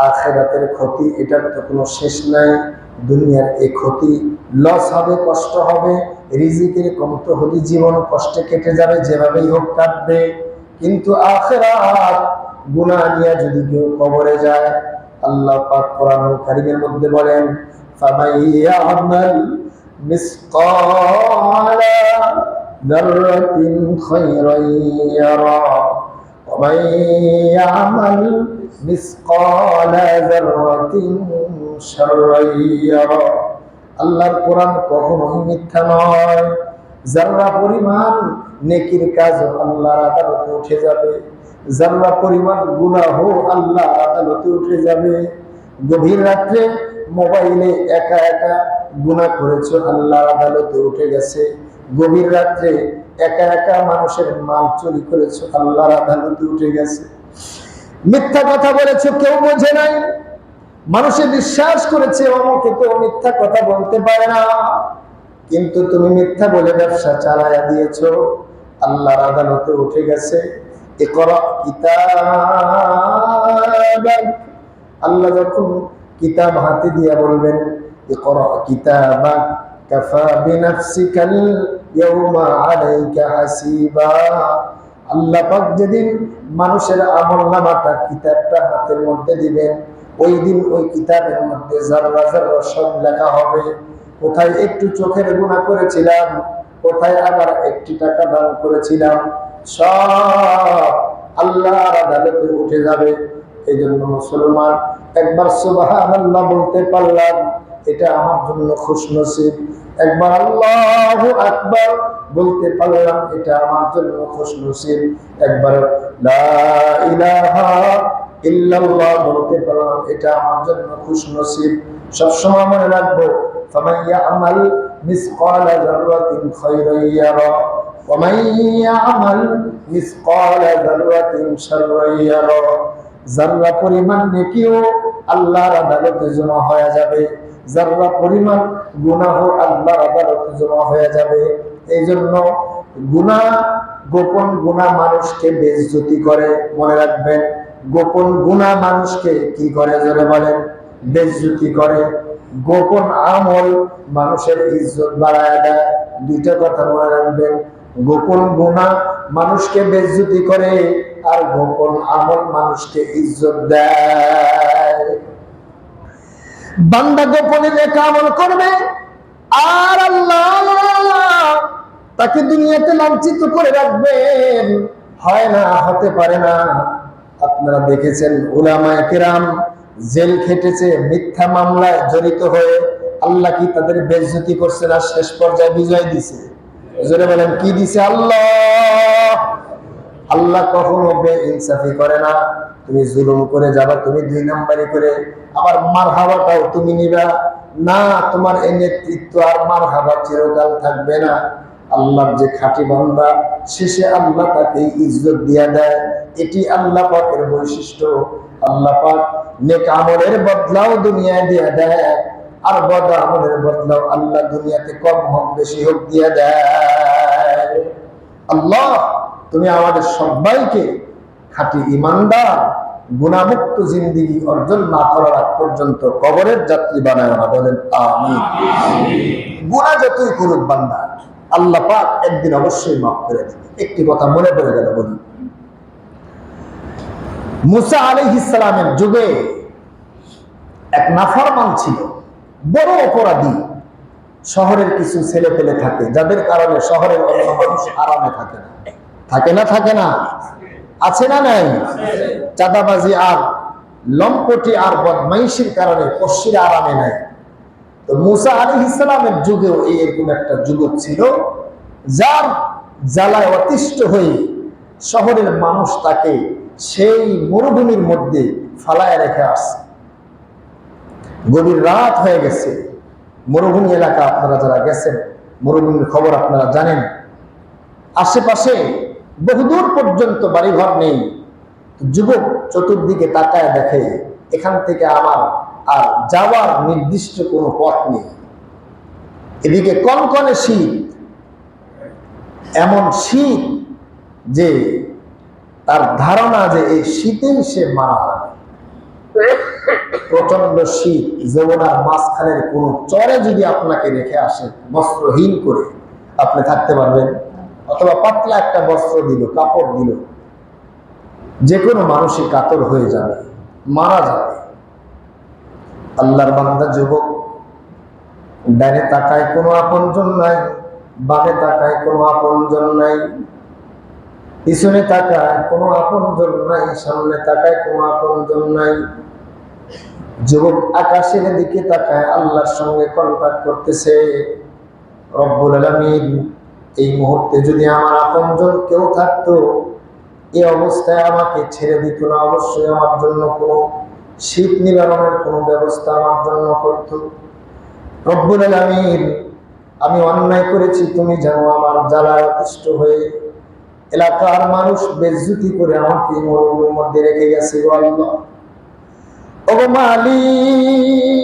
আখিরাতের ক্ষতি এটার তো কোনো শেষ নাই। দুনিয়ার এই ক্ষতি, লস হবে, কষ্ট হবে, রিজিকের কমতি হলে জীবন কষ্টে কেটে যাবে, যেভাবেই হোক কাটবে। কিন্তু আখিরাত, গুনাহ নিয়ে যদি কেউ কবরে যায়, আল্লাহ পাক কোরআনুল কারীমের মধ্যে বলেন, ফামাইয়ামাল মিসকালা যাররাতিন খায়রান ইয়ারা ওয়া মান ইয়ামাল মিসকালা যাররাতিন শাররান ইয়ারা। আল্লাহর কোরআন কখনোই মিথ্যা নয়। যারা পরিমাণ নেকির কাজ আল্লাহর আদালতে উঠে যাবে, যারা পরিমাণ গুনাহ আল্লাহর আদালতে উঠে যাবে। গভীর রাত্রে মোবাইলে একা একা গুনাহ করেছো, আল্লাহর আদালতে উঠে গেছে। গভীর রাত্রে একা একা মানুষের মাল চুরি করেছো, আল্লাহর আদালতে উঠে গেছে। মিথ্যা কথা বলেছো, কেউ বোঝে নাই, মানুষে বিশ্বাস করেছে অমুকে তো মিথ্যা কথা বলতে পারে না, কিন্তু তুমি মিথ্যা বলে ব্যবসা চালায়া দিয়েছো, আল্লাহর আদালতে উঠে গেছে। ইকরা কিতাবাক, আল্লাহ যখন কিতাব হাতে দিয়া বলবেন ইকরা কিতাবাক কাফা বিনাফসিকাল ইয়াউমা আলাইকা হাসিবা, আল্লাহ পাক যেদিন মানুষের আমলনামাটা কিতাবটা হাতের মধ্যে দিবেন, ওই দিন ওই কিতাবের মধ্যে যারা যারা সব লেখা হবে। কোথায় একটু চোখের গুনাহ করেছিলাম, কোথায় আবার একটি টাকা দান করেছিলাম, সব আল্লাহর আদালতে উঠে যাবে। এই জন্য মুসলমান একবার সুবহানাল্লাহ বলতে পারলাম, এটা আমার জন্য খুশনসিব। একবার আল্লাহু আকবার বলতে পারলাম, এটা আমার জন্য খুশনসিব। একবার লা ইলাহা ইল্লাল্লাহ বলতে পারলাম, এটা আমার জন্য খুশনসিব। সবসময় মনে রাখবো, ফামান ইয়ামাল মিসকালা যাররাতিন খায়রান ইয়ারা ওয়া মান ইয়ামাল মিসকালা যাররাতিন শাররান ইয়ারা। যাররা পরিমাণ নেকিও আল্লাহর আদালতে জমা হয়ে যাবে, যাররা পরিমাণ গুনাহ আল্লাহর আদালতে জমা হয়ে যাবে। এই জন্য গুনাহ, গোপন গুনাহ মানুষকে বেইজ্জতি করে। মনে রাখবেন, গোপন গুনাহ মানুষকে কি করে? জোরে বলেন, বেইজ্জতি করে। গোপন আমল মানুষের ইজ্জত বাড়ায় দেয়। দুইটা কথা মনে রাখবেন, গোপন গুনাহ মানুষকে বেইজ্জতি করে, আর গোপন আমল মানুষকে ইজ্জত দেয়। বান্দা গোপনে নেক আমল করবে আর আল্লাহ তাকে দুনিয়াতে লাঞ্ছিত করে রাখবেন, হয় না, হতে পারে না। আপনারা দেখেছেন উলামায়ে কেরাম জেল খেটেছে মিথ্যা মামলায় জড়িত হয়ে। আল্লাহ কি তাদের বেইজ্জতি করছে না শেষ পর্যায়ে বিজয় দিছে? জোরে বলেন, কি দিছে? আল্লাহ। আল্লাহ কখনো বেইনসাফি করে না। তুমি জুলুম করে যাবা, তুমি 2 নাম্বারি করে, আবার মারহাবাটাও তুমি নিবা না। তোমার এই নেতৃত্ব আর মারহাবা চিরকাল থাকবে না। আল্লাহর যে খাঁটি বান্দা, শেষে আল্লাহ তাকে ইজ্জত দিয়া দেয়। এটি আল্লাহ পাকের বৈশিষ্ট্য। আল্লাহ পাক নেক আমলের বদলাও দুনিয়ায় দিয়া দেয়, আর বদ আমলের বদলাও আল্লাহ দুনিয়াতে কম হোক বেশি হোক দিয়া দেয়। আল্লাহ তুমি আমাদের সবাইকে খাঁটি ঈমানদার, গুনাহমুক্ত জিন্দেগি অর্জন না করার আগ পর্যন্ত কবরের যাত্রী বানায় না। বলেন আমিন। গুনাহ যতই করুক বান্দা, আল্লাহ পাক একদিন অবশ্যই মাফ করে দিবে। একটি কথা মনে পড়ে গেল, বলি। মুসা আলাইহিস সালামের যুগে এক নাফরমান ছিল, বড় অপরাধী। শহরের কিছু ছেলে পেলে থাকে, যাদের কারণে শহরের অন্য মানুষ আরামে থাকে না। থাকে না? থাকে না? আছে না? নাই? চাঁদাবাজি আর লম্পটি আর বদমাইশির কারণে পশ্চিরা আরামে নাই। তো মুসা আলাইহিস সালামের যুগেও এরকম একটা যুবক ছিল, যার জ্বালায় অতিষ্ঠ হয়ে শহরের মানুষ তাকে সেই মরুভূমির মধ্যে ফালায় রেখে আসছে। গভীর রাত হয়ে গেছে, মরুভূমি এলাকা, আপনারা যারা গেছেন মরুভূমির খবর আপনারা জানেন। আশেপাশে বহুদূর পর্যন্ত বাড়িঘর নেই। যুবক চতুর্দিকে তাকায় দেখে, এখান থেকে আমার আর যাওয়ার নির্দিষ্ট কোনো পথ নেই। এদিকে কনকনে শীত, এমন শীত যে তার ধারণা যে এই শীতেই সে মারা যাবে। প্রচন্ড শীত, যমুনার মাঝখানের কোন চরে যদি আপনাকে রেখে আসে বস্ত্রহীন করে, আপনি থাকতে পারবেন? অথবা পাতলা একটা বস্ত্র দিল, কাপড় দিল, যে কোনো মানুষই কাতর হয়ে যাবে, মারা যাবে। আল্লাহর বান্দা যুবক ডানে তাকায় কোনো আপনজন নাই, বামে তাকায় কোনো আপনজন নাই, পিছনে তাকায় কোনো আপনজন নাই, সামনে তাকায় কোনো আপনজন নাই। যুবক আকাশের দিকে তাকায়, আল্লাহর সঙ্গে কন্টাক্ট করতেছে। রব্বুল আলামিন, এই মুহূর্তে যদি আমার আপনজন কেউ থাকতো, এই অবস্থায় আমাকে ছেড়ে দিত না, অবশ্যই আমার জন্য কোনো শীত নিবারণের কোনো ব্যবস্থা আমার জন্য করত। রব্বুল আলামিন, আমি অন্যায় করেছি, তুমি জানো, আমার জ্বালায় অতিষ্ঠ হয়ে এলাকার মানুষ বেইজ্জতি করে আমাকে মরুভূমির মধ্যে রেখে গেছে। ও আল্লাহ, ও মালিক,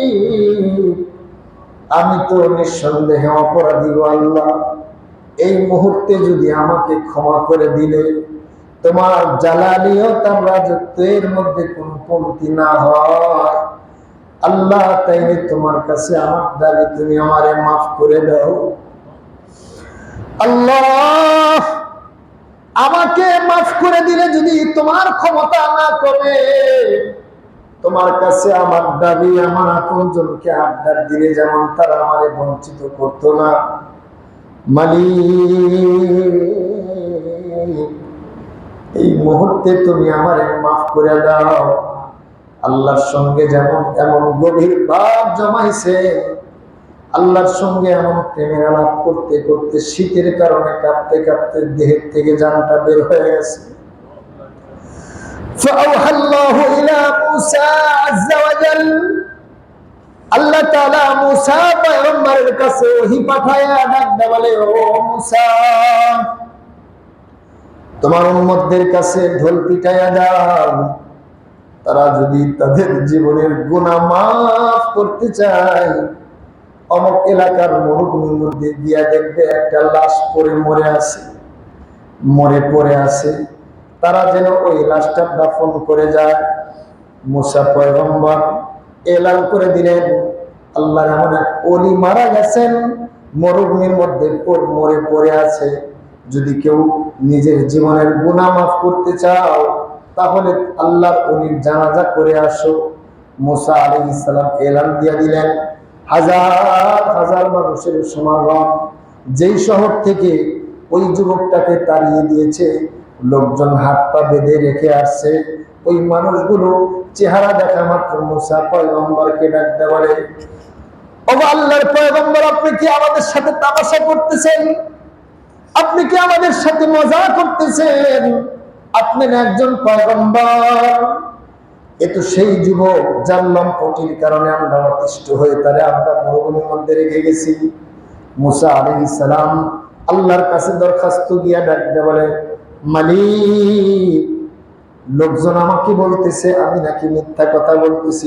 আমি তো নিঃসন্দেহে অপরাধী। ও আল্লাহ, এই মুহূর্তে যদি আমাকে ক্ষমা করে দিলে তোমার জালালিয়ত আর রাজত্বের মধ্যে কোনো কমতি না হয়, আল্লাহ তাইলে তোমার কাছে আমার দাবি, তুমি আমারে মাফ করে দাও। আল্লাহ, আমাকে মাফ করে দিলে যদি তোমার ক্ষমতা না কমে, তোমার কাছে আমার দাবি, আমার আপনজনকে আবদার দিলে যেমন তারা আমারে বঞ্চিত করতো না, মালিক এই মুহূর্তে তুমি আমারে মাফ করে দাও। আল্লাহর সঙ্গে যেমন এমন গভীর ভাব জমাইছে, আল্লাহর সঙ্গে এমন প্রেমের আলাপ করতে করতে শীতের কারণে কাঁপতে কাঁপতে দেহের থেকে জানটা বের হয়ে গেছে। فأوحى الله إلى موسى عز وجل, আল্লাহ তাআলা মুসা পয়গম্বরের কাছে ওহী পাঠায়া ডাকতে বলে, ও মুসা, তোমার উম্মতদের কাছে ঢোল পিটাইয়া দাও, তারা যদি তাদের জীবনের গুনাহ মাফ করতে চায়, অমুক এলাকার মরুভূমির মধ্যে গিয়া দেখবে একটা লাশ মরে পড়ে আছে, তারা যেন ওই লাশটা দাফন করে যায়। মুসা পয়গম্বর এলান করে দিলেন, আল্লাহর এমন এক ওলি মারা গেছেন, মরুভূমির মধ্যে মরে পড়ে আছে, যদি কেউ নিজের জীবনের গুনাহ মাফ করতে চাও তাহলে আল্লাহর ওলির জানাজা করে আসো। মুসা আলাইহিস সালাম এলান দিয়ে দিলেন, হাজার হাজার মানুষের সমাগম। যেই শহর থেকে ওই যুবকটাকে তাড়িয়ে দিয়েছে, লোকজন হাত পা বেঁধে রেখে আসছে, ওই মানুষগুলো চেহারা দেখা মাত্র মুসা পয়গম্বরকে ডাকতে বলে, ও আল্লাহর পয়গম্বর, আপনি কি আমাদের সাথে তামাশা করতেছেন? আপনি কি আমাদের সাথে মজা করতেছেন? আপনি একজন পয়গম্বর। এ তো সেই যুবক যার লম্পটির কারণে আমরা অতিষ্ঠ হয়ে তারে আমরা মরুভূমির মধ্যে রেখে গেছি। মুসা আলাইহিস সালাম আল্লাহর কাছে দরখাস্ত গিয়া ডাকতে বলে, মালিক, লোকজন আমাকে বলতেছে আমি নাকি মিথ্যা কথা বলতেছি।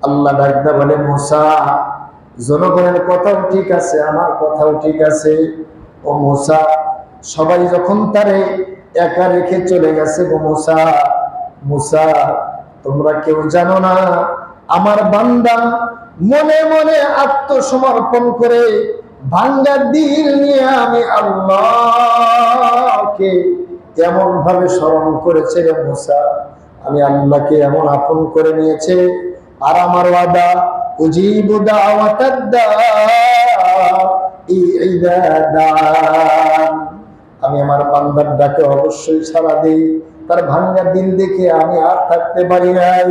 আল্লাহ ডাকতে বলে, মুসা, জনগণের কথাও ঠিক আছে, আমার কথাও ঠিক আছে। ও মুসা, সবাই যখন তারে একা রেখে চলে গেছে, গো মুসা, তোমরা কেউ জানো না আমার বান্দা মনে মনে আত্মসমর্পণ করে ভাঙ্গা দিল নিয়ে আমি আল্লাহকে এমন ভাবে স্মরণ করেছে রে মুসা, আমি আল্লাহকে এমন আপন করে নিয়েছে। আর আমার ওয়াদা, উজিবু দাওয়াতাদ দাঈ ইযা দাআন, আমি আমার বান্দার ডাকে অবশ্যই সাড়া দেই। তার ভাঙ্গা দিল দেখে আমি আর থাকতে পারি নাই।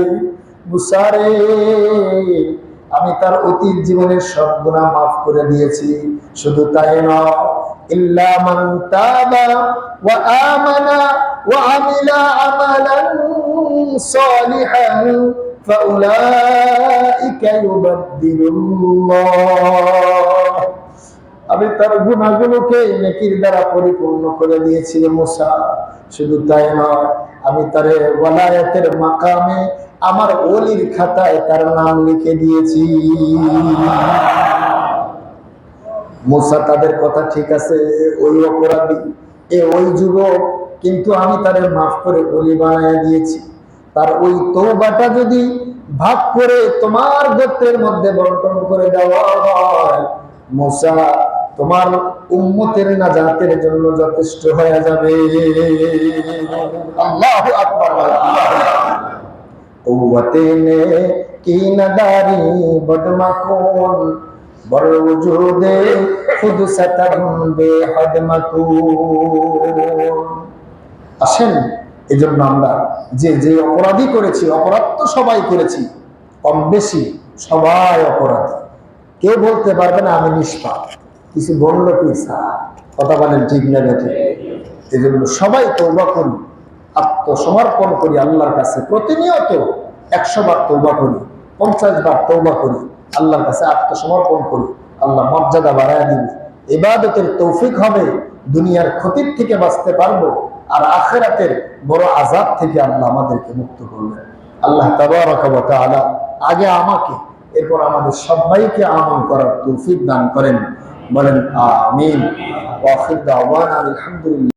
মুসা রে, আমি তার অতীত জীবনের সব গুনাহ মাফ করে দিয়েছি। শুধু তাই নয়, ইল্লা মান তাবা ওয়া আমানা ওয়া আমিলা আমালান সালিহান ফাউলাইকা ইউবাদদিলুল্লাহ, আমি তার গুনাহগুলোকে নেকির দ্বারা পরিপূর্ণ করে দিয়েছি মুসা। শুধু তাই নয়, আমি তারে ওয়ালায়াতের মাকামে আমার ওলির খাতায় তার নাম লিখে দিয়েছি। মুসা তাদের কথা ঠিক আছে, ওই অপরাধী, ওই যুবক, কিন্তু আমি তারে মাফ করে ওলি বানায় দিয়েছি। তার ওই তওবাটা যদি ভাগ করে তোমার গোত্রের মধ্যে বন্টন করে দেওয়া হয়, মুসা তোমার উম্মতের নাজাতের জন্য যথেষ্ট হয়ে যাবে। আল্লাহু আকবার। কুওয়াতে নে কি নাদারি বদমাকুন, বর ওজুদে খুদ সাতাহুন বেহদ মাকুন। আসেন, এজন্য আমরা যে যে অপরাধী করেছি, অপরাধ তো সবাই করেছি, কম বেশি সবাই অপরাধী, কেউ বলতে পারবে না আমি নিষ্পাপ। কিছু বললো কি স্যার, কথা বলেন ঠিক না বেঠিক? এই জন্য সবাই তওবা করি, আত্মসমর্পণ করি আল্লাহর কাছে। প্রতিনিয়ত 100 বার তওবা করি, 50 বার তওবা করি, আল্লাহর কাছে আত্মসমর্পণ করি, আল্লাহ মর্যাদা বাড়ায় দিবে, ইবাদতের তৌফিক হবে, দুনিয়ার ক্ষতির থেকে বাঁচতে পারবো, আর আখিরাতের বড় আযাব থেকে আল্লাহ আমাদেরকে মুক্ত করবেন। আল্লাহ তাবারাকা ওয়া তাআলা আগে আমাকে, এরপর আমাদের সবাইকে আমল করার তৌফিক দান করেন। বলেন আমিন। ওয়া আখির দাওয়ানা আলহামদুলিল্লাহ।